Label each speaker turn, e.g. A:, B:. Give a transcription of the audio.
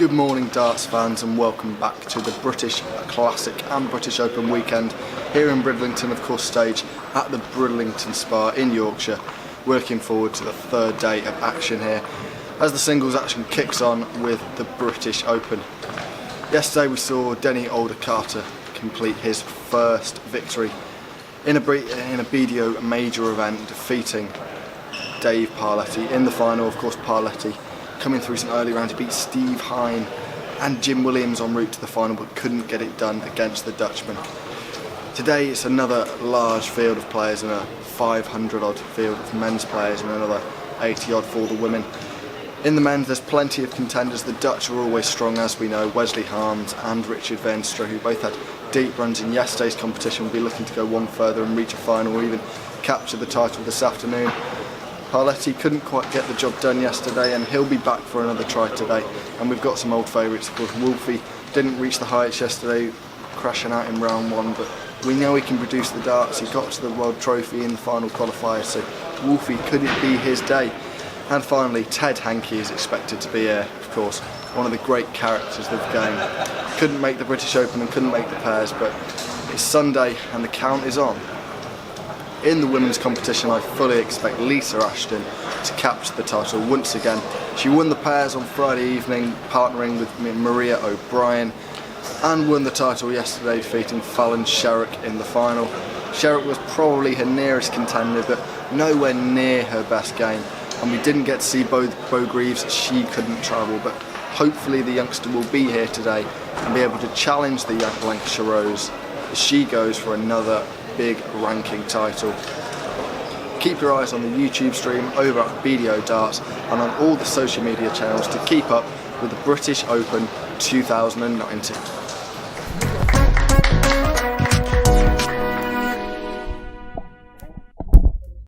A: Good morning darts fans, and welcome back to the British Classic and British Open weekend here in Bridlington, of course stage at the Bridlington Spa in Yorkshire. We're looking forward to the third day of action here as the singles action kicks on with the British Open. Yesterday we saw Denny Carter complete his first victory in a BDO major event, defeating Dave Parletti in the final. Of course, Parletti coming through some early rounds, he beat Steve Hine and Jim Williams en route to the final, but couldn't get it done against the Dutchman. Today it's another large field of players and a 500 odd field of men's players and another 80 odd for the women. In the men's there's plenty of contenders. The Dutch are always strong, as we know. Wesley Harms and Richard Veenstra, who both had deep runs in yesterday's competition, will be looking to go one further and reach a final or even capture the title this afternoon. Parletti couldn't quite get the job done yesterday, and he'll be back for another try today. And we've got some old favourites, of course. Wolfie didn't reach the heights yesterday, crashing out in round one, but we know he can produce the darts. He got to the World Trophy in the final qualifier, so Wolfie, could it be his day? And finally, Ted Hankey is expected to be here, of course, one of the great characters of the game. Couldn't make the British Open and couldn't make the pairs, but it's Sunday and the count is on. In the women's competition, I fully expect Lisa Ashton to capture the title once again. She won the pairs on Friday evening, partnering with Maria O'Brien, and won the title yesterday, defeating Fallon Sherrock in the final. Sherrock was probably her nearest contender, but nowhere near her best game. And we didn't get to see Bo Greaves, she couldn't travel, but hopefully the youngster will be here today and be able to challenge the young Lancashire Rose as she goes for another big ranking title. Keep your eyes on the YouTube stream over at BDO Darts and on all the social media channels to keep up with the British Open 2019.